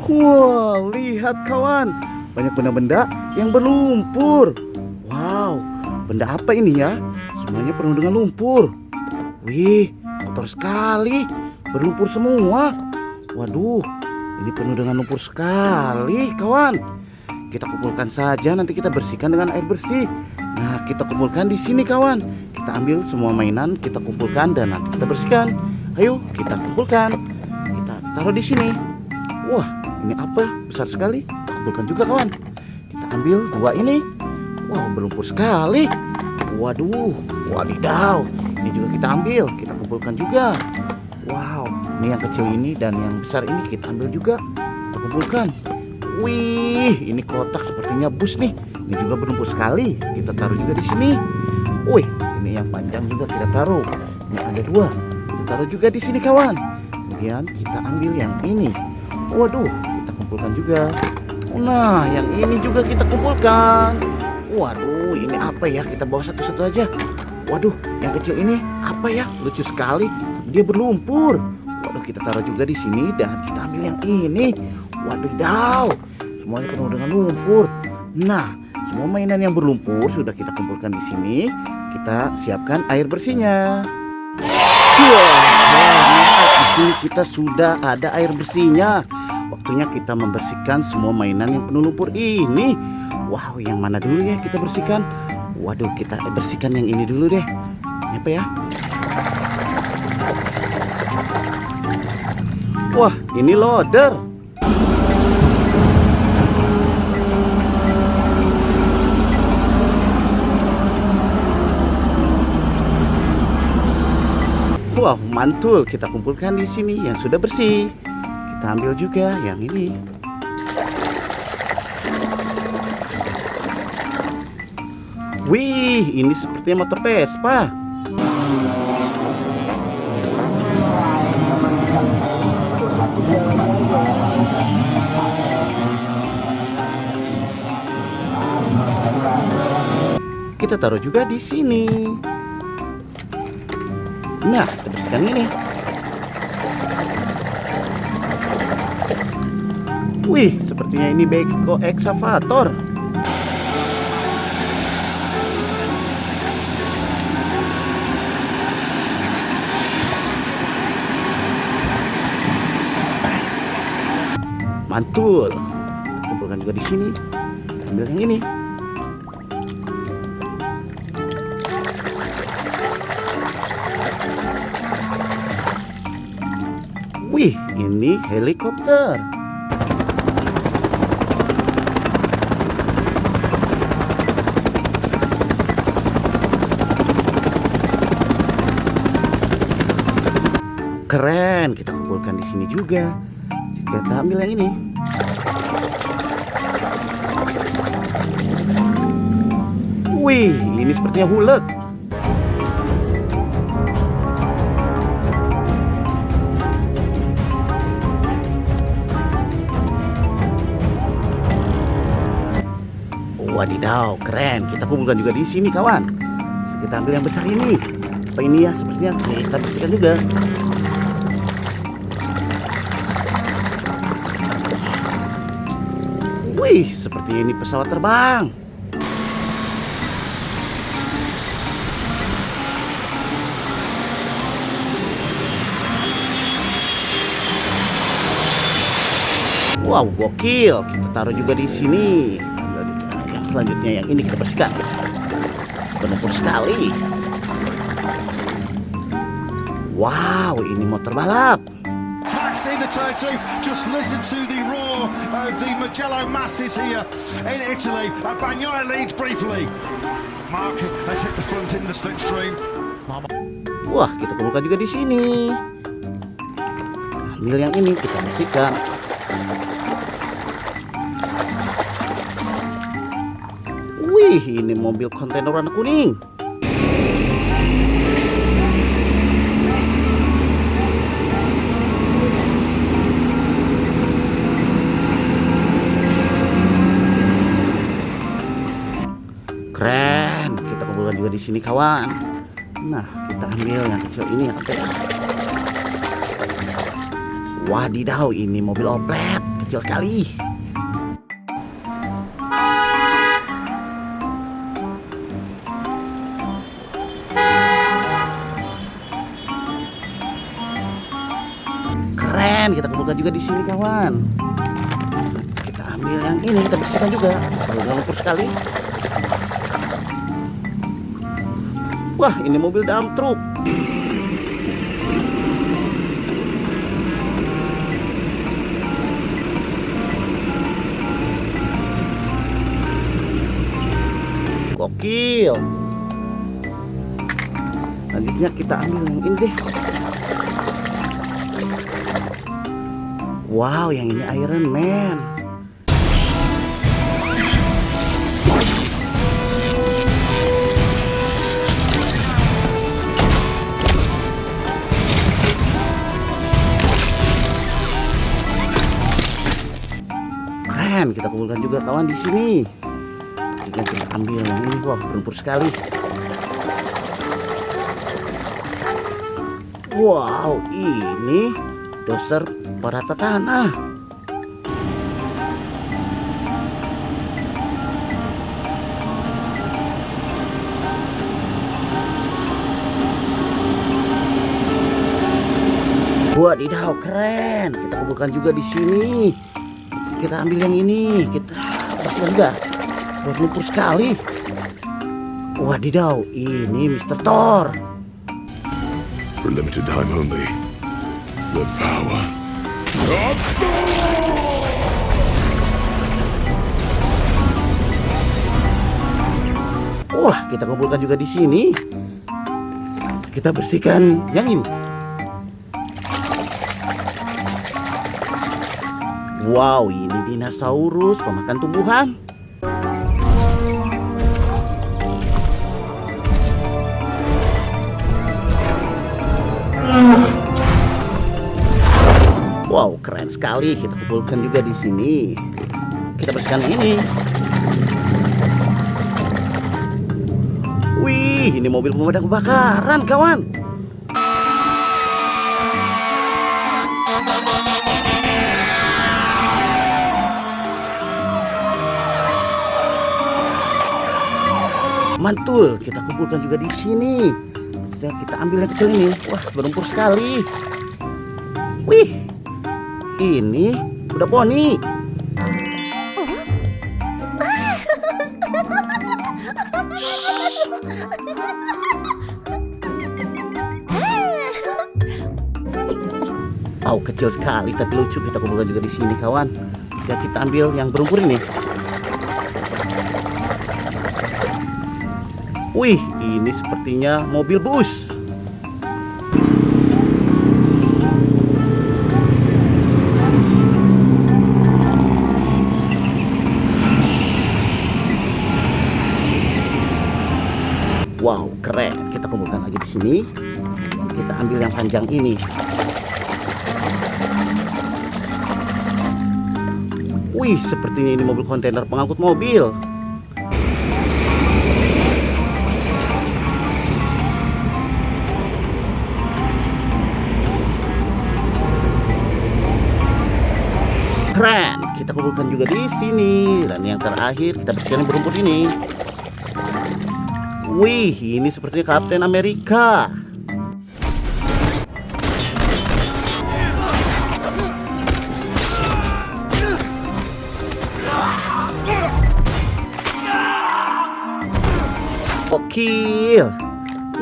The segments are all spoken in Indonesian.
Wow, lihat kawan, banyak benda-benda yang berlumpur. Wow, benda apa ini ya? Semuanya penuh dengan lumpur. Wih, kotor sekali, berlumpur semua. Waduh, ini penuh dengan lumpur sekali kawan. Kita kumpulkan saja, nanti kita bersihkan dengan air bersih. Nah, kita kumpulkan di sini kawan. Kita ambil semua mainan, kita kumpulkan dan nanti kita bersihkan. Ayo, kita kumpulkan. Kita taruh di sini. Wah, ini apa? Besar sekali. Kita kumpulkan juga kawan. Kita ambil dua ini. Wow, berlumpur sekali. Waduh, wadidaw. Ini juga kita ambil, kita kumpulkan juga. Wow, ini yang kecil ini dan yang besar ini kita ambil juga. Kita kumpulkan. Wih, ini kotak sepertinya bus nih. Ini juga berlumpur sekali. Kita taruh juga di sini. Wih, ini yang panjang juga kita taruh. Ini ada dua. Kita taruh juga di sini kawan. Kemudian kita ambil yang ini. Waduh, kita kumpulkan juga. Nah, yang ini juga kita kumpulkan. Waduh, ini apa ya? Kita bawa satu-satu aja. Waduh, yang kecil ini apa ya? Lucu sekali. Dia berlumpur. Waduh, kita taruh juga di sini dan kita ambil yang ini. Wadidaw, semuanya penuh dengan lumpur. Nah, semua mainan yang berlumpur sudah kita kumpulkan di sini. Kita siapkan air bersihnya. Di sini kita sudah ada air bersihnya. Waktunya kita membersihkan semua mainan yang penuh lumpur ini. Wow, yang mana dulu ya kita bersihkan? Waduh, kita bersihkan yang ini dulu deh. Ini apa ya? Wah, ini loader. Wah, mantul. Kita kumpulkan di sini yang sudah bersih. Kita ambil juga yang ini. Wih, ini sepertinya motor Vespa. Kita taruh juga di sini. Nah, kita bersihkan ini. Wih, sepertinya ini beko eksavator. Mantul. Kita kumpulkan juga di sini. Kita ambil yang ini. Wih, ini helikopter. Keren, kita kumpulkan di sini juga. Kita ambil yang ini. Wih, ini sepertinya hulek. Wadidaw, keren. Kita kumpulkan juga di sini, kawan. Kita ambil yang besar ini. Apa ini ya? Sepertinya kita bersihkan juga. Wih, seperti ini pesawat terbang. Wow, gokil. Kita taruh juga di sini. Yang selanjutnya yang ini kita bersihkan. Berlumpur sekali. Wow, ini motor balap. Taxi the Toto, just listen to the roar of the Mugello masses here in Italy. Bagnoli leads briefly. Mark has hit the front in the slipstream. Wah, kita kumpulkan juga di sini. Ambil yang ini kita bersihkan. Wih, ini mobil kontainer warna kuning. Keren, kita kumpulkan juga di sini kawan. Nah, kita ambil yang kecil ini yang apa ya? Wadidaw, ini mobil oplet kecil kali. Keren, kita kumpulkan juga di sini kawan. Kita ambil yang ini, kita bersihkan juga. Jangan lumpur sekali. Wah, ini mobil dump truck. Gokil. Selanjutnya kita ambil yang ini deh. Wow, yang ini Iron Man. Keren, kita kumpulkan juga kawan di sini. Kita ambil yang ini, wah berlumpur sekali. Wow, ini doser perata tanah. Wadidaw, keren. Kita kumpulkan juga di sini. Kita ambil yang ini, kita bersihkan juga. Berlumpur sekali. Wadidaw, ini Mr. Thor. For limited time only. The power of Wah, kita kumpulkan juga di sini. Kita bersihkan yang ini. Wow, ini dinosaurus pemakan tumbuhan. Wow, keren sekali. Kita kumpulkan juga di sini. Kita bersihkan ini. Wih, ini mobil pemadam kebakaran, kawan. Mantul, kita kumpulkan juga di sini. Kita ambil yang kecil ini. Wah, berlumpur sekali. Wih, ini udah poni. Wow, kecil sekali tapi lucu. Kita kumpulkan juga di sini, kawan. Bisa kita ambil yang berlumpur ini. Wih, ini sepertinya mobil bus. Wow, keren. Kita kumpulkan lagi di sini. Kita ambil yang panjang ini. Wih, sepertinya ini mobil kontainer pengangkut mobil. Keren, kita kumpulkan juga di sini. Dan yang terakhir kita bersihkan yang berlumpur ini. Wih, ini sepertinya Kapten Amerika. Gokil.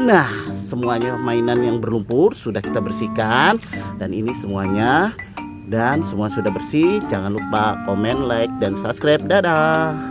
Nah, semuanya mainan yang berlumpur sudah kita bersihkan. Dan ini semuanya. Dan semua sudah bersih. Jangan lupa komen, like, dan subscribe. Dadah.